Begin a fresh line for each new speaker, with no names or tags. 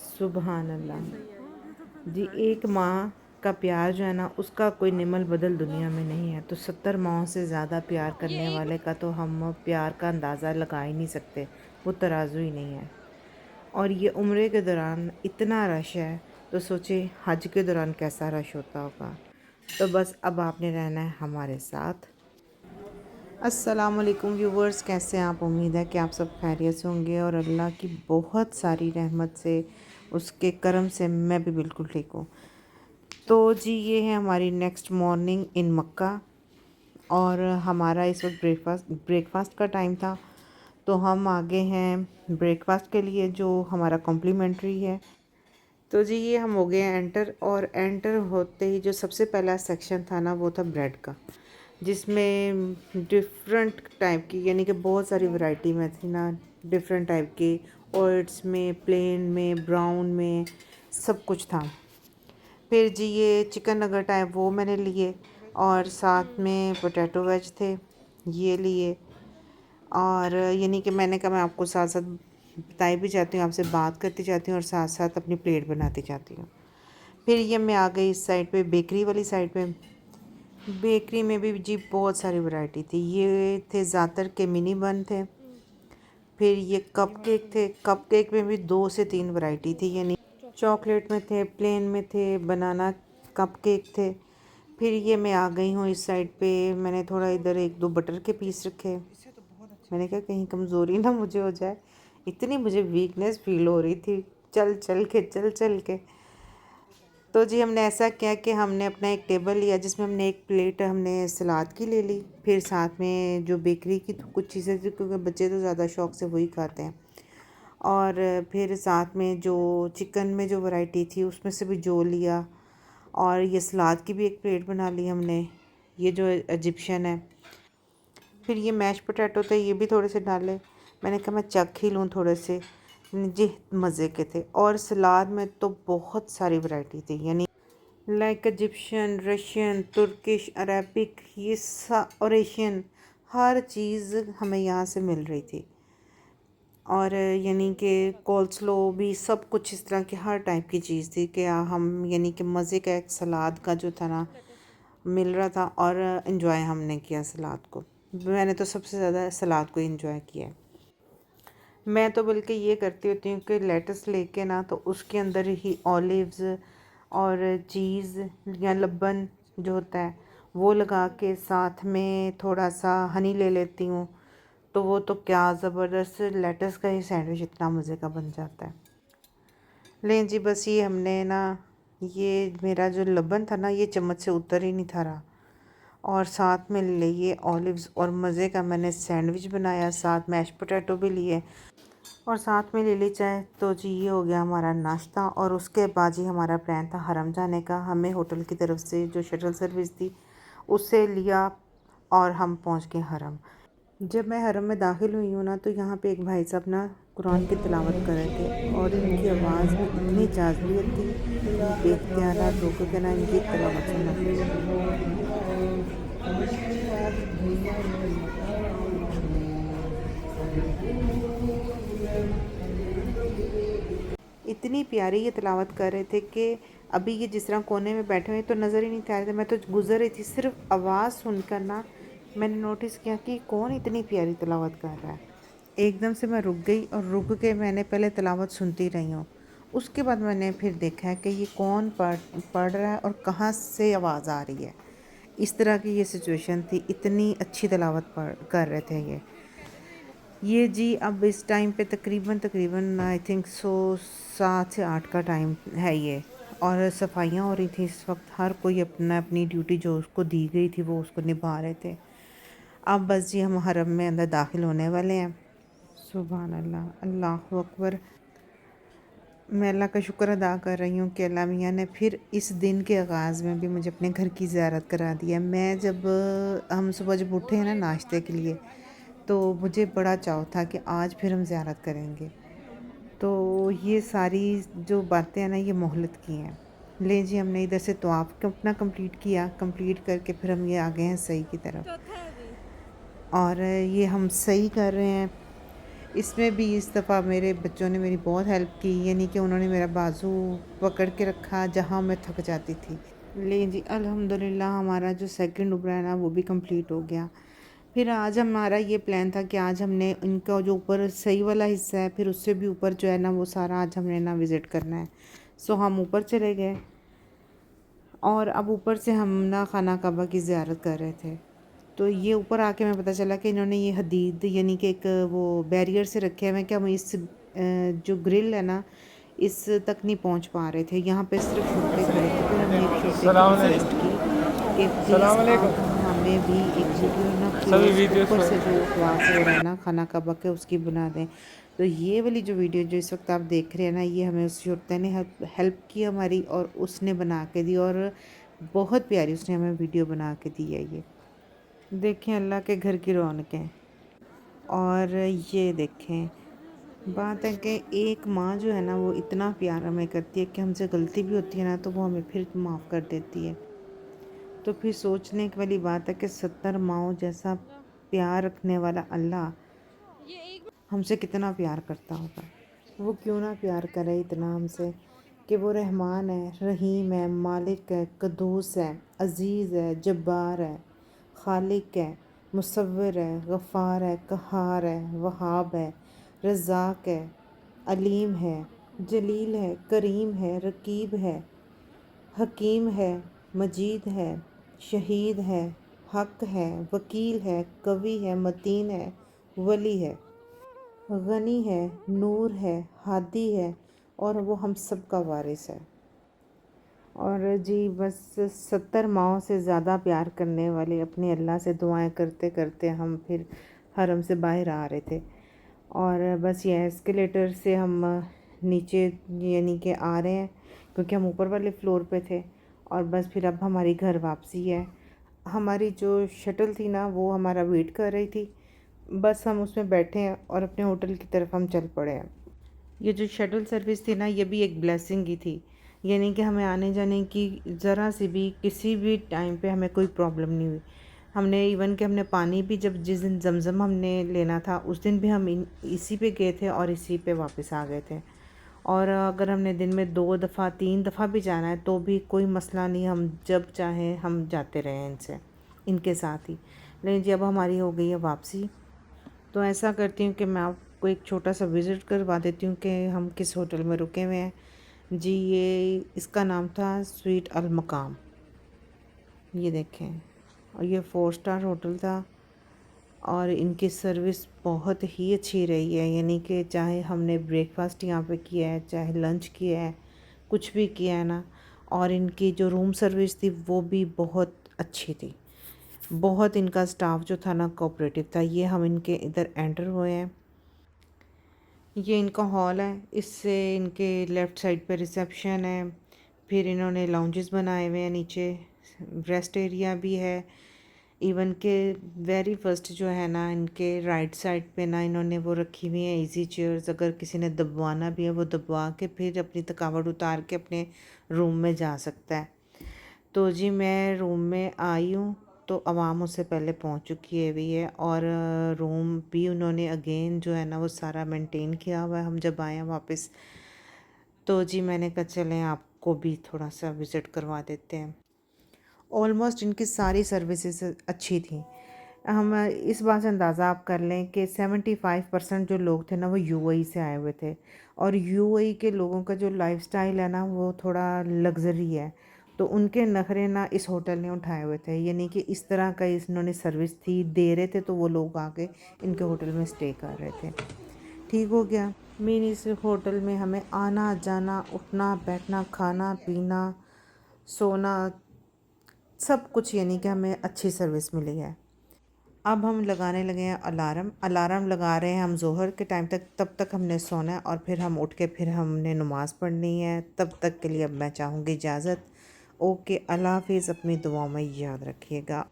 सुबहान अल्लाह जी। एक माँ का प्यार जो है ना, उसका कोई निमल बदल दुनिया में नहीं है। तो 70 माहों से ज़्यादा प्यार करने वाले का तो हम प्यार का अंदाज़ा लगा ही नहीं सकते, वो तराजू ही नहीं है। और ये उम्रे के दौरान इतना रश है, तो सोचे हज के दौरान कैसा रश होता होगा। तो बस अब आपने रहना है हमारे साथ। अस्सलाम वालेकुम व्यूवर्स, कैसे हैं आप? उम्मीद है कि आप सब खैरियत से होंगे और अल्लाह की बहुत सारी रहमत से, उसके करम से मैं भी बिल्कुल ठीक हूँ। तो जी, ये है हमारी नेक्स्ट मॉर्निंग इन मक्का और हमारा इस वक्त ब्रेकफास्ट का टाइम था। तो हम आगे हैं ब्रेकफास्ट के लिए, जो हमारा कॉम्प्लीमेंट्री है। तो जी, ये हम हो गए हैं एंटर, और एंटर होते ही जो सबसे पहला सेक्शन था ना, वो था ब्रेड का, जिसमें डिफरेंट टाइप की, यानी कि बहुत सारी वैरायटी में थी ना, डिफरेंट टाइप के ओट्स में, प्लेन में, ब्राउन में, सब कुछ था। फिर जी ये चिकन नगेट है वो मैंने लिए, और साथ में पोटैटो वेज थे, ये लिए। और यानी कि मैंने कहा मैं आपको साथ साथ बताई भी जाती हूँ, आपसे बात करती जाती हूँ और साथ साथ अपनी प्लेट बनाती जाती हूँ। फिर ये मैं आ गई इस साइड पे, बेकरी वाली साइड पे। बेकरी में भी जी बहुत सारी वैरायटी थी। ये थे ज़्यादातर के मिनी बन थे। फिर ये कप केक थे। कप केक में भी 2 से 3 वैरायटी थी, यानी चॉकलेट में थे, प्लेन में थे, बनाना कप केक थे। फिर ये मैं आ गई हूँ इस साइड पे, मैंने थोड़ा इधर 1-2 बटर के पीस रखे। मैंने कहा कहीं कमज़ोरी ना मुझे हो जाए, इतनी मुझे वीकनेस फील हो रही थी चल चल के। तो जी हमने ऐसा किया कि हमने अपना एक टेबल लिया, जिसमें हमने एक प्लेट हमने सलाद की ले ली। फिर साथ में जो बेकरी की कुछ चीज़ें थी, क्योंकि बच्चे तो ज़्यादा शौक से वही खाते हैं। और फिर साथ में जो चिकन में जो वैरायटी थी, उसमें से भी जो लिया। और ये सलाद की भी एक प्लेट बना ली हमने, ये जो इजिप्शियन है। फिर ये मैश पोटैटो थे, ये भी थोड़े से डाले। मैंने कहा मैं चख ही लूँ थोड़े से, जी मज़े के थे। और सलाद में तो बहुत सारी वैरायटी थी, यानी like Egyptian, Russian, Turkish, Arabic, ये और एशियन, हर चीज़ हमें यहाँ से मिल रही थी। और यानी कि कोल्स्लो भी, सब कुछ इस तरह की हर टाइप की चीज़ थी कि हम यानी कि मज़े का एक सलाद का जो था ना मिल रहा था, और इन्जॉय हमने किया सलाद को। मैंने तो सबसे ज़्यादा सलाद को इन्जॉय किया है। मैं तो बल्कि ये करती होती हूँ कि लेटस लेके ना, तो उसके अंदर ही ऑलिव्स और चीज़ या लब्बन जो होता है वो लगा के, साथ में थोड़ा सा हनी ले लेती हूँ। तो वो तो क्या ज़बरदस्त लेटस का ही सैंडविच इतना मज़े का बन जाता है। लें जी, बस ये हमने ना, ये मेरा जो लबन था ना, ये चम्मच से उतर ही नहीं था रहा। और साथ में लिए ऑलिव्स, और मज़े का मैंने सैंडविच बनाया, साथ मैश पोटैटो भी लिए, और साथ में ले ली चाय। तो जी ये हो गया हमारा नाश्ता। और उसके बाद जी हमारा प्लान था हरम जाने का। हमें होटल की तरफ से जो शटल सर्विस थी उससे लिया, और हम पहुंच गए हरम। जब मैं हरम में दाखिल हुई हूँ ना, तो यहाँ पे एक भाई साहब ना कुरान की तिलावत कर रहे थे, और इनकी आवाज़ में इतनी जाज़बियत थी कि बेख्तियार रुक के ना इनकी तिलावत सुनना शुरू हो गई। इतनी प्यारी ये तिलावत कर रहे थे कि अभी ये जिस तरह कोने में बैठे हुए तो नज़र ही नहीं आ रहे थे। मैं तो गुज़र रही थी, सिर्फ आवाज़ सुनकर ना मैंने नोटिस किया कि कौन इतनी प्यारी तिलावत कर रहा है। एकदम से मैं रुक गई, और रुक के मैंने पहले तिलावत सुनती रही हूँ। उसके बाद मैंने फिर देखा है कि ये कौन पढ़ रहा है और कहाँ से आवाज़ आ रही है। इस तरह की ये सिचुएशन थी, इतनी अच्छी तिलावत कर रहे थे ये जी। अब इस टाइम पे तकरीबन तकरीबन आई थिंक 7 से 8 का टाइम है ये, और सफाइयाँ हो रही थी इस वक्त। हर कोई अपना अपनी ड्यूटी जो उसको दी गई थी वो उसको निभा रहे थे। अब बस जी हम हरम में अंदर दाखिल होने वाले हैं। सुभान अल्लाह, अल्लाह अकबर। मैं अल्लाह का शुक्र अदा कर रही हूँ कि अल्लाह मियाँ ने फिर इस दिन के आगाज़ में भी मुझे अपने घर की ज़ियारत करा दी है। मैं जब हम सुबह जब उठे हैं ना नाश्ते के लिए, तो मुझे बड़ा चाव था कि आज फिर हम ज़ियारत करेंगे। तो ये सारी जो बातें हैं ना, ये मोहलत की हैं। ले जी, हमने इधर से तवाफ़ अपना कंप्लीट किया, कंप्लीट करके फिर हम ये आ गए हैं सही की तरफ। और ये हम सही कर रहे हैं, इसमें भी इस दफ़ा मेरे बच्चों ने मेरी बहुत हेल्प की, यानी कि उन्होंने मेरा बाजू पकड़ के रखा जहाँ मैं थक जाती थी। ले जी अल्हम्दुलिल्लाह हमारा जो सेकंड उबरा है ना वो भी कंप्लीट हो गया। फिर आज हमारा ये प्लान था कि आज हमने इनका जो ऊपर सही वाला हिस्सा है, फिर उससे भी ऊपर जो है ना वो सारा आज हमने ना विज़िट करना है। सो हम ऊपर चले गए और अब ऊपर से हम ना खाना काबा की ज़ियारत कर रहे थे। तो ये ऊपर आके हमें पता चला कि इन्होंने ये हदीद यानी कि एक वो बैरियर से रखे हुए हैं कि हम इस जो ग्रिल है ना इस तक नहीं पहुंच पा रहे थे, यहाँ पे सिर्फ शोटे खड़े थे। फिर हमने एक शोटे को रिक्वेस्ट की कि प्लीज़ आप हमें भी एक वीडियो ना क्लोज ऊपर से जो क्लास हो रहा है ना खाना काबा के उसकी बना दें। तो ये वाली जो वीडियो जो इस वक्त आप देख रहे हैं ना, ये हमें उस शोटे ने हेल्प की हमारी, और उसने बना के दी, और बहुत प्यारी उसने हमें वीडियो बना के दी है। ये देखें अल्लाह के घर की रौनकें। और ये देखें, बात है कि एक माँ जो है ना वो इतना प्यार हमें करती है कि हमसे गलती भी होती है ना तो वो हमें फिर माफ़ कर देती है। तो फिर सोचने की वाली बात है कि 70 माँओं जैसा प्यार रखने वाला अल्लाह हमसे कितना प्यार करता होगा। वो क्यों ना प्यार करे इतना हमसे, कि वो रहमान है, रहीम है, मालिक है, कद्दूस है, अज़ीज़ है, जब्बार है, खालिक है, मुसव्विर है, गफ़ार है, कहार है, वहाब है, रज़ाक है, अलीम है, जलील है, करीम है, रकीब है, हकीम है, मजीद है, शहीद है, हक है, वकील है, कवी है, मतीन है, वली है, गनी है, नूर है, हादी है, और वो हम सब का वारिस है। और जी बस 70 माओं से ज़्यादा प्यार करने वाले अपने अल्लाह से दुआएं करते करते हम फिर हरम से बाहर आ रहे थे। और बस ये एस्केलेटर से हम नीचे यानी कि आ रहे हैं, क्योंकि हम ऊपर वाले फ्लोर पे थे। और बस फिर अब हमारी घर वापसी है। हमारी जो शटल थी ना वो हमारा वेट कर रही थी, बस हम उसमें बैठे हैं और अपने होटल की तरफ हम चल पड़े हैं। ये जो शटल सर्विस थी ना ये भी एक ब्लेसिंग ही थी, यानी कि हमें आने जाने की ज़रा सी भी किसी भी टाइम पे हमें कोई प्रॉब्लम नहीं हुई। हमने इवन कि हमने पानी भी जब जिस दिन जमज़म हमने लेना था उस दिन भी हम इसी पे गए थे और इसी पे वापस आ गए थे। और अगर हमने दिन में 2 दफ़ा 3 दफ़ा भी जाना है तो भी कोई मसला नहीं, हम जब चाहें हम जाते रहे इनसे, इनके साथ ही। लेकिन जब हमारी हो गई है वापसी, तो ऐसा करती हूँ कि मैं आपको एक छोटा सा विज़िट करवा देती हूँ कि हम किस होटल में रुके हुए हैं। जी ये इसका नाम था स्वीट अल मकाम, ये देखें। और ये 4 स्टार होटल था और इनकी सर्विस बहुत ही अच्छी रही है, यानी कि चाहे हमने ब्रेकफास्ट यहाँ पे किया है, चाहे लंच किया है, कुछ भी किया है ना, और इनकी जो रूम सर्विस थी वो भी बहुत अच्छी थी। बहुत इनका स्टाफ जो था ना कोऑपरेटिव था। ये हम इनके इधर एंटर हुए हैं, ये इनका हॉल है, इससे इनके लेफ़्ट साइड पे रिसेप्शन है। फिर इन्होंने लाउंजेस बनाए हुए हैं, नीचे रेस्ट एरिया भी है। इवन के वेरी फर्स्ट जो है ना इनके राइट साइड पे ना इन्होंने वो रखी हुई है इजी चेयर्स, अगर किसी ने दबवाना भी है वो दबवा के फिर अपनी थकावट उतार के अपने रूम में जा सकता है। तो जी मैं रूम में आई हूँ तो आवाम उससे पहले पहुँच चुकी है भी है, और रूम भी उन्होंने अगेन जो है ना वो सारा मेंटेन किया हुआ है हम जब आए हैं वापस। तो जी मैंने कहा चलें आपको भी थोड़ा सा विज़िट करवा देते हैं। ऑलमोस्ट इनकी सारी सर्विसेज अच्छी थी। हम इस बात से अंदाज़ा आप कर लें कि 75% जो लोग थे ना वो यूएई से आए हुए थे, और यूएई के लोगों का जो लाइफस्टाइल है ना वो थोड़ा लग्जरी है। तो उनके नखरे ना इस होटल ने उठाए हुए थे, यानी कि इस तरह का इन्होंने सर्विस थी दे रहे थे तो वो लोग आके इनके होटल में स्टे कर रहे थे। ठीक हो गया। मेन इस होटल में हमें आना जाना उठना बैठना खाना पीना सोना सब कुछ, यानी कि हमें अच्छी सर्विस मिली है। अब हम लगाने लगे हैं अलार्म लगा रहे हैं हम ज़ोहर के टाइम तक, तब तक हमने सोना है और फिर हम उठ के फिर हमने नमाज़ पढ़नी है। तब तक के लिए अब मैं चाहूँगी इजाज़त। ओके, अल्लाह हाफ़िज़, अपनी दुआओं में याद रखिएगा।